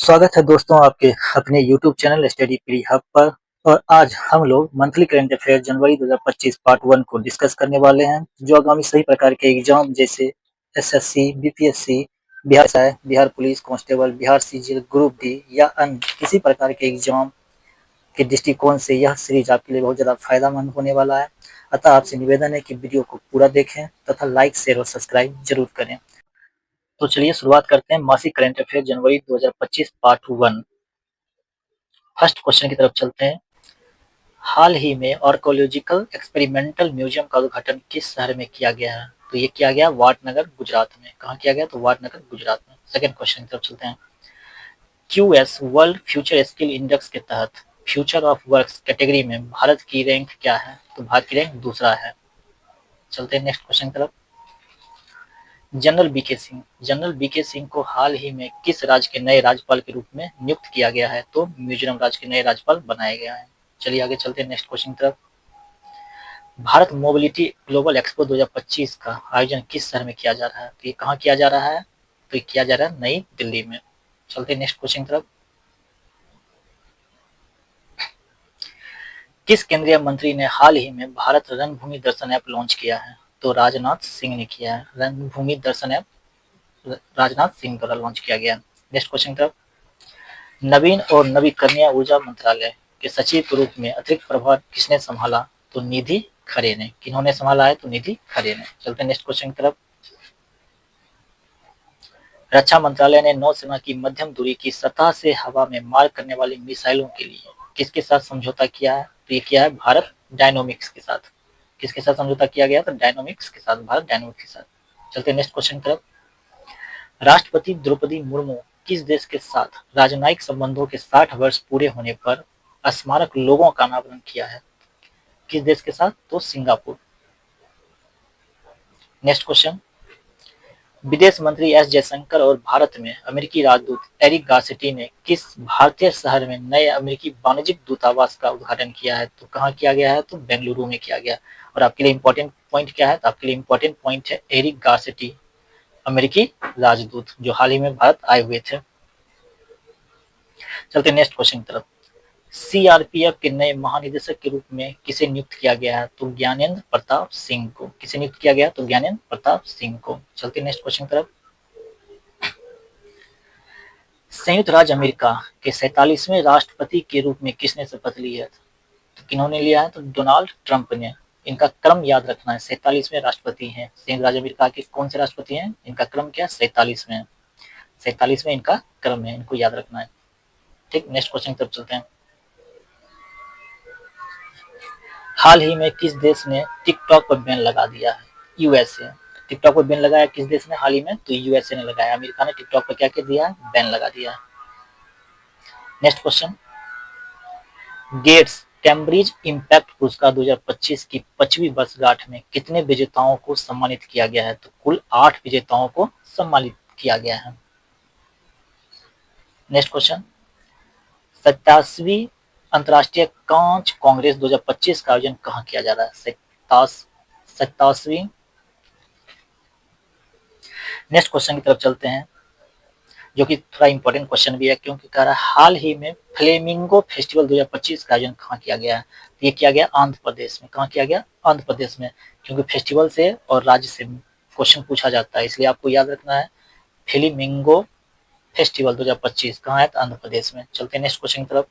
स्वागत है दोस्तों आपके अपने YouTube channel study pre hub पर। और आज हम लोग मंथली करंट अफेयर जनवरी 2025 पार्ट 1 को डिस्कस करने वाले हैं, जो आगामी सभी प्रकार के एग्जाम जैसे SSC, BPSC, Bihar SI, Bihar police constable, Bihar CGL, group D या अन्य किसी प्रकार के एग्जाम के दृष्टिकोण से यह सीरीज आपके लिए बहुत ज़्यादा फायदेमंद होने वाला है। अतः आपसे निवेदन है कि वीडियो को पूरा देखें तथा लाइक, शेयर और सब्सक्राइब जरूर करें। तो चलिए शुरुआत करते हैं मासिक करंट अफेयर जनवरी 2025 पार्ट 1। फर्स्ट क्वेश्चन की तरफ चलते हैं। हाल ही में आर्कोलॉजिकल एक्सपेरिमेंटल म्यूजियम का उद्घाटन किस शहर में किया गया है? तो ये किया गया वाटनगर, गुजरात में। कहाँ किया गया? तो वाटनगर, गुजरात में। सेकंड क्वेश्चन की तरफ चलते हैं। QS world future skill index के तहत फ्यूचर ऑफ वर्क्स कैटेगरी में भारत की रैंक क्या है? तो भारत की रैंक दूसरा है। चलते हैं नेक्स्ट क्वेश्चन की तरफ। जनरल बीके सिंह को हाल ही में किस राज्य के नए राज्यपाल के रूप में नियुक्त किया गया है? तो मिजोरम राज्य के नए राज्यपाल बनाए गए हैं। चलिए आगे चलते हैं नेक्स्ट क्वेश्चन की तरफ। भारत मोबिलिटी ग्लोबल एक्सपो 2025 का आयोजन किस शहर में किया जा रहा है? तो ये कहाँ किया जा रहा है? तो ये किया जा रहा है नई दिल्ली में। चलते हैं नेक्स्ट क्वेश्चन की तरफ। किस केंद्रीय मंत्री ने हाल ही में भारत रणभूमि दर्शन ऐप लॉन्च किया है? तो राजनाथ सिंह ने किया है। रणभूमि दर्शन ऐप राजनाथ सिंह द्वारा लॉन्च किया गया। नेक्स्ट क्वेश्चन की तरफ। नवीन और नवीकरणीय ऊर्जा मंत्रालय के सचिव के रूप में अतिरिक्त प्रभार किसने संभाला? तो निधि खरे ने। किन्होंने संभाला है? तो निधि खरे ने। चलते हैं नेक्स्ट क्वेश्चन की तरफ। रक्षा मंत्रालय ने नौसेना की मध्यम दूरी की सतह से हवा में मार करने वाली मिसाइलों के लिए किसके साथ समझौता किया है? तो ये किया है भारत डायनोमिक्स के साथ। किसके साथ समझौता किया गया? तो डायनोमिक्स के साथ, भारत डायनोमिक्स के साथ। चलते हैं नेक्स्ट क्वेश्चन की तरफ। राष्ट्रपति द्रौपदी मुर्मू किस देश के साथ राजनयिक संबंधों के 60 वर्ष पूरे होने पर स्मारक लोगों का अनावरण किया है? किस देश के साथ? तो सिंगापुर। Next question. विदेश मंत्री एस जयशंकर और भारत में अमेरिकी राजदूत एरिक गार्सेटी ने किस भारतीय शहर में नए अमेरिकी वाणिज्यिक दूतावास का उद्घाटन किया है? तो कहाँ किया गया है? तो बेंगलुरु में किया गया। और आपके लिए इंपॉर्टेंट पॉइंट क्या है? तो आपके लिए इंपॉर्टेंट पॉइंट है एरिक गार्सेटी, अमेरिकी राजदूत जो हाल ही में भारत आए हुए थे। चलते नेक्स्ट क्वेश्चन की तरफ। सीआरपीएफ के नए महानिदेशक के रूप में किसे नियुक्त किया गया है? तो ज्ञानेंद्र प्रताप सिंह को। किसे नियुक्त किया गया? तो ज्ञानेंद्र प्रताप सिंह को। चलते नेक्स्ट क्वेश्चन की तरफ। संयुक्त राज्य अमेरिका के 47वें राष्ट्रपति के रूप में किसने शपथ ली है? तो किन्होंने लिया है? तो डोनाल्ड ट्रंप ने। इनका क्रम याद रखना है। 47वें राष्ट्रपति हैं संयुक्त राज्य अमेरिका के। कौन से राष्ट्रपति हैं? इनका क्रम क्या? 47वें। 47वें इनका क्रम है, इनको याद रखना है। ठीक, नेक्स्ट क्वेश्चन की तरफ चलते हैं। हाल ही में किस देश ने टिकटॉक पर बैन लगा दिया है? यूएसए। टिकटॉक पर बैन लगाया किस देश ने हाल ही में? तो यूएसए ने लगाया। अमेरिका ने टिकटॉक पर क्या कर दिया है? बैन लगा दिया है। Next question. Gates Cambridge impact पुरस्कार 2025 की 5वीं वर्षगांठ में कितने विजेताओं को सम्मानित किया गया है? तो कुल 8 विजेताओं को सम्मानित किया गया है। Next question. 87वीं अंतर्राष्ट्रीय कांच कांग्रेस 2025 का आयोजन कहाँ किया जा रहा है? 87वीं। नेक्स्ट क्वेश्चन की तरफ चलते हैं, जो कि थोड़ा इंपॉर्टेंट क्वेश्चन भी है, क्योंकि कह रहा है हाल ही में फ्लेमिंगो फेस्टिवल 2025 का आयोजन कहाँ किया गया है? तो ये किया गया आंध्र प्रदेश में। कहाँ किया गया? आंध्र प्रदेश में। क्योंकि फेस्टिवल से और राज्य से क्वेश्चन पूछा जाता है, इसलिए आपको याद रखना है फ्लेमिंगो फेस्टिवल 2025 कहाँ है? तो आंध्र प्रदेश में। चलते हैं नेक्स्ट क्वेश्चन की तरफ।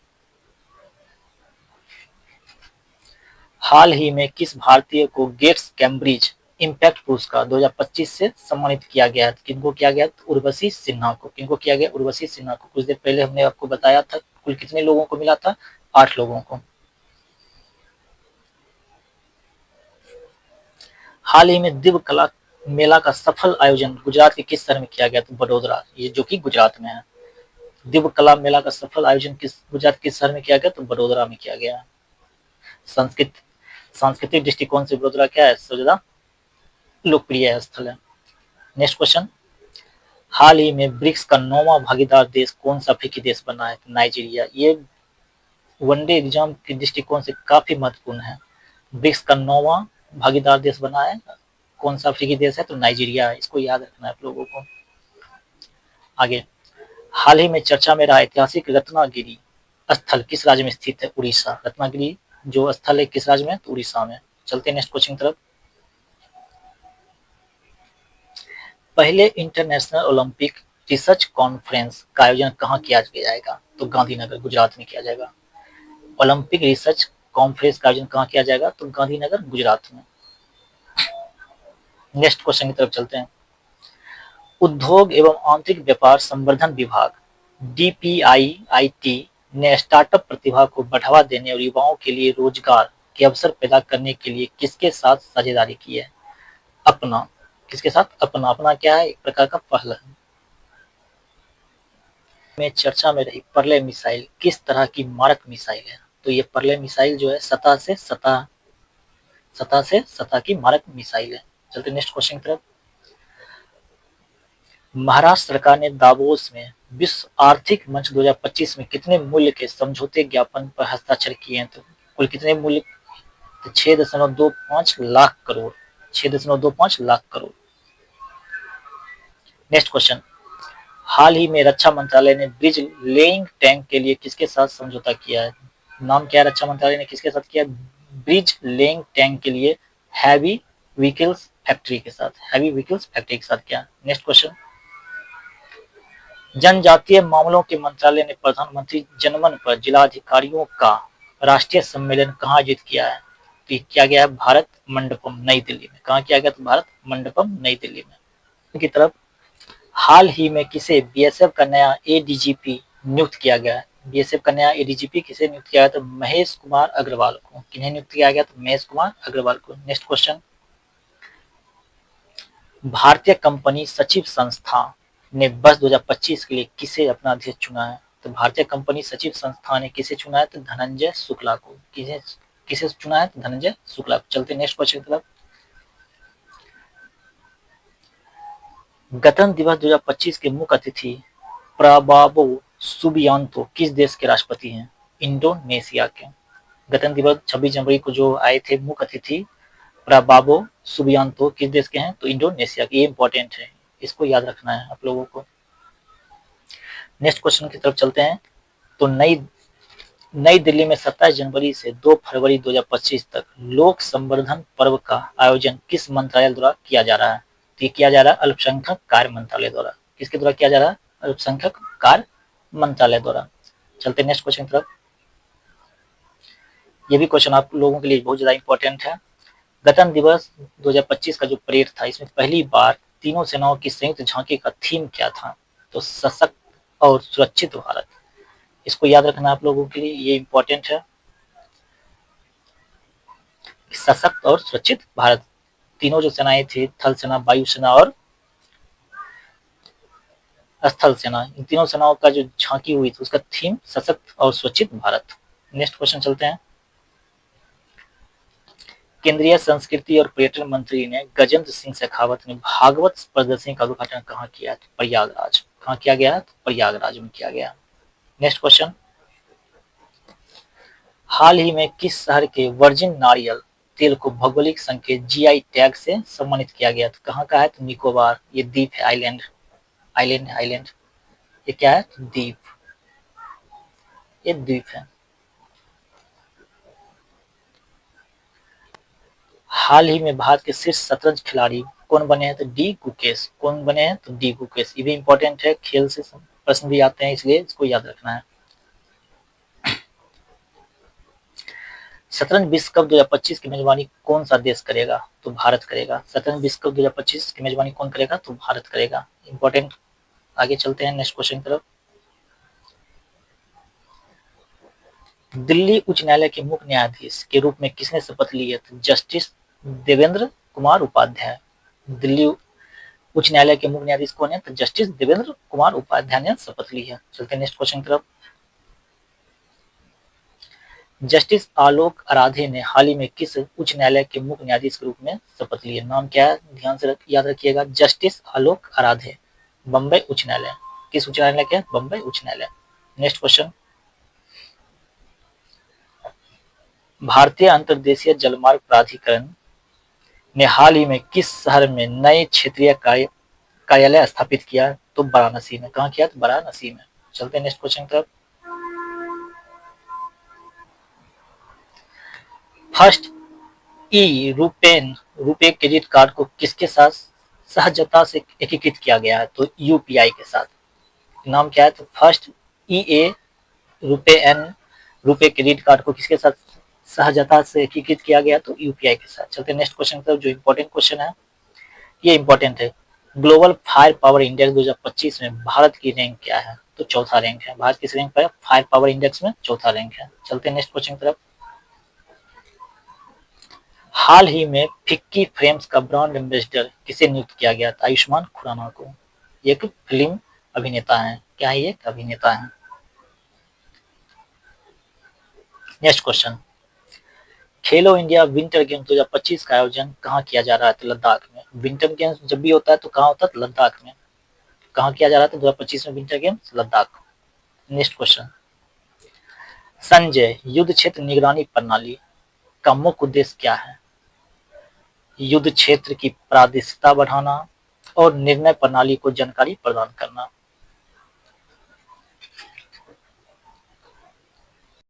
हाल ही में किस भारतीय को गेट्स कैम्ब्रिज इम्पैक्ट पुरस्कार 2025 से सम्मानित किया गया है? किनको किया गया? तो उर्वशी सिन्हा को। किनको किया गया? उर्वशी सिन्हा को। कुछ देर पहले हमने आपको बताया था कुल कितने लोगों को मिला था? 8 लोगों को। हाल ही में दिव्य कला मेला का सफल आयोजन गुजरात के किस शहर में किया गया? तो बड़ोदरा, ये जो कि गुजरात में है। दिव्य कला मेला का सफल आयोजन गुजरात किस शहर में किया गया? तो बड़ोदरा में किया गया। सांस्कृतिक दृष्टिकोण से बड़ोदरा क्या है? सबसे ज्यादा लोकप्रिय स्थल है। Next question. हाल ही में ब्रिक्स का 9वां भागीदार देश कौन सा अफ्रीकी देश बना है? नाइजीरिया। ये वनडे एग्जाम के दृष्टिकोण से काफी महत्वपूर्ण है। ब्रिक्स का 9वां भागीदार देश बना है। कौन सा अफ्रीकी देश है? तो नाइजीरिया है। इसको याद रखना है आप लोगों को। आगे, हाल ही में चर्चा में रहा ऐतिहासिक रत्नागिरी स्थल किस राज्य में स्थित है? उड़ीसा। रत्नागिरी जो स्थल है किस राज्य में? तो उड़ीसा में। चलते हैं नेक्स्ट क्वेश्चन की तरफ। पहले इंटरनेशनल ओलंपिक रिसर्च कॉन्फ्रेंस का आयोजन कहाँ किया जाएगा? तो गांधीनगर, गुजरात में किया जाएगा। ओलंपिक रिसर्च कॉन्फ्रेंस का आयोजन कहाँ किया जाएगा? तो गांधीनगर, गुजरात में। नेक्स्ट क्वेश्चन की तरफ चलते हैं। उद्योग एवं आंतरिक व्यापार संवर्धन विभाग DPIIT ने स्टार्टअप प्रतिभा को बढ़ावा देने और युवाओं के लिए रोजगार के अवसर पैदा करने के लिए किसके साथ साझेदारी की है? अपना। किसके साथ? अपना। अपना क्या है? एक प्रकार का पहल है। में चर्चा में रही पर्ले मिसाइल किस तरह की मारक मिसाइल है? तो ये पर्ले मिसाइल जो है सतह से सतह की मारक मिसाइल है। चलते नेक्स्ट क्वेश्चन की तरफ। महाराष्ट्र सरकार ने दावोस में विश्व आर्थिक मंच 2025 में कितने मूल्य के समझौते ज्ञापन पर हस्ताक्षर किए हैं? तो कुल कितने मूल्य? तो 6.25 लाख करोड़। 6.25 लाख करोड़। Next question. हाल ही में रक्षा मंत्रालय ने ब्रिज लेइंग टैंक के लिए किसके साथ समझौता किया है? नाम क्या है? रक्षा मंत्रालय ने किसके साथ किया? ब्रिज लेइंग टैंक के लिए हैवी व्हीकल्स फैक्ट्री के साथ। हैवी व्हीकल्स फैक्ट्री के साथ किया। Next question. जनजातीय मामलों के मंत्रालय ने प्रधानमंत्री जनमन पर जिलाधिकारियों का राष्ट्रीय सम्मेलन कहाँ आयोजित किया है? तो किया गया है भारत मंडपम, नई दिल्ली में। कहाँ किया गया? तो भारत मंडपम, नई दिल्ली में। की तरफ। हाल ही में किसे बीएसएफ का नया एडीजीपी नियुक्त किया गया है? बीएसएफ का नया एडीजीपी किसे नियुक्त किया गया? तो महेश कुमार अग्रवाल को। किन्हें नियुक्त किया गया? तो महेश कुमार अग्रवाल को। Next question. भारतीय कंपनी सचिव संस्था ने वर्ष 2025 के लिए किसे अपना अध्यक्ष चुना है? तो भारतीय कंपनी सचिव संस्था ने किसे चुना है? तो धनंजय शुक्ला को। किसे चुना है? तो धनंजय शुक्ला को। चलते नेक्स्ट क्वेश्चन की तरफ। गणतंत्र दिवस 2025 के मुख्य अतिथि प्राबाबो सुबियांतो किस देश के राष्ट्रपति हैं? इंडोनेशिया के। गणतंत्र दिवस 26 जनवरी को जो आए थे मुख्य अतिथि प्राबाबो सुबियांतो किस देश के हैं? तो इंडोनेशिया के। ये इंपॉर्टेंट है, इसको याद रखना है आप लोगों को। नेक्स्ट क्वेश्चन की तरफ चलते हैं। तो नई दिल्ली में 27 जनवरी से 2 फरवरी 2025 तक लोक संवर्धन पर्व का आयोजन किस मंत्रालय द्वारा किया जा रहा है? तो ये किया जा रहा है अल्पसंख्यक कार्य मंत्रालय द्वारा। किसके द्वारा किया जा रहा है? अल्पसंख्यक कार्य मंत्रालय द्वारा। चलते नेक्स्ट क्वेश्चन की तरफ। ये भी क्वेश्चन आप लोगों के लिए बहुत ज्यादा इंपॉर्टेंट है। गणतंत्र दिवस 2025 का जो परेड था, इसमें पहली बार तीनों सेनाओं की संयुक्त झांकी का थीम क्या था? तो सशक्त और सुरक्षित भारत। इसको याद रखना आप लोगों के लिए, ये इंपॉर्टेंट है। सशक्त और सुरक्षित भारत। तीनों जो सेनाएं थी, थल सेना, वायुसेना और स्थल सेना, इन तीनों सेनाओं का जो झांकी हुई थी उसका थीम सशक्त और सुरक्षित भारत। नेक्स्ट क्वेश्चन चलते हैं। केंद्रीय संस्कृति और पर्यटन मंत्री ने गजेंद्र सिंह शेखावत ने भागवत प्रदर्शनी का उद्घाटन कहाँ किया? तो प्रयागराज। कहाँ किया गया? तो प्रयागराज में किया गया। Next question. हाल ही में किस शहर के वर्जिन नारियल तेल को भौगोलिक संकेत जीआई टैग से सम्मानित किया गया? तो कहाँ का है? तो निकोबार। ये द्वीप है, आइलैंड। ये क्या है? द्वीप। ये द्वीप है। हाल ही में भारत के शीर्ष शतरंज खिलाड़ी कौन बने हैं? तो डी गुकेश। कौन बने हैं? तो डी गुकेश। ये भी इंपॉर्टेंट है, खेल से प्रश्न भी आते हैं, इसलिए इसको याद रखना है। शतरंज विश्व कप 2025 की मेजबानी कौन सा देश करेगा? तो भारत करेगा। शतरंज विश्व कप 2025 की मेजबानी कौन करेगा? तो भारत करेगा। इंपॉर्टेंट। आगे चलते हैं नेक्स्ट क्वेश्चन की तरफ। दिल्ली उच्च न्यायालय के मुख्य न्यायाधीश के रूप में किसने शपथ ली है? तो जस्टिस देवेंद्र कुमार उपाध्याय। दिल्ली उच्च न्यायालय के मुख्य न्यायाधीश कौन है? तो जस्टिस देवेंद्र कुमार उपाध्याय ने शपथ ली है। चलते हैं नेक्स्ट क्वेश्चन की तरफ। जस्टिस आलोक आराधे ने हाल ही में किस उच्च न्यायालय के मुख्य न्यायाधीश के रूप में शपथ ली है? नाम क्या है? ध्यान से याद रखिएगा, जस्टिस आलोक आराधे, बम्बई उच्च न्यायालय। किस उच्च न्यायालय के? बम्बई उच्च न्यायालय। Next question. भारतीय अंतर्देशीय जलमार्ग प्राधिकरण ने हाल ही में किस शहर में नए क्षेत्रीय कार्यालय स्थापित किया? तो वाराणसी में। कहाँ किया? तो वाराणसी में। चलते हैं नेक्स्ट क्वेश्चन की तरफ। फर्स्ट ई रुपे क्रेडिट कार्ड को किसके साथ सहजता से एकीकृत किया गया है? तो यूपीआई के साथ। नाम क्या है? तो फर्स्ट ई ए रुपे क्रेडिट कार्ड को किसके साथ सहजता से एकीकृत किया गया? तो यूपीआई के साथ। चलते हैं नेक्स्ट क्वेश्चन की तरफ, जो इंपॉर्टेंट क्वेश्चन है, ये इंपॉर्टेंट है। ग्लोबल फायर पावर इंडेक्स 2025 में भारत की रैंक क्या है? तो चौथा रैंक है। भारत किस रैंक पर है? फायर पावर इंडेक्स में चौथा रैंक है। चलते हैं नेक्स्ट क्वेश्चन की तरफ। हाल ही में फिक्की फ्रेम्स का ब्रांड एम्बेसडर किसे नियुक्त किया गया था? आयुष्मान खुराना को। ये एक फिल्म अभिनेता है। क्या है? ये अभिनेता है। नेक्स्ट क्वेश्चन, खेलो इंडिया विंटर गेम्स 2025 का आयोजन कहाँ किया जा रहा है? तो लद्दाख में। विंटर गेम्स जब भी होता है तो कहाँ होता है? लद्दाख में। कहाँ किया जा रहा था 2025 में winter games? Ladakh. Next question, Sanjay युद्ध क्षेत्र निगरानी प्रणाली का मुख्य उद्देश्य क्या है? युद्ध क्षेत्र की पारदर्शिता बढ़ाना और निर्णय प्रणाली को जानकारी प्रदान करना।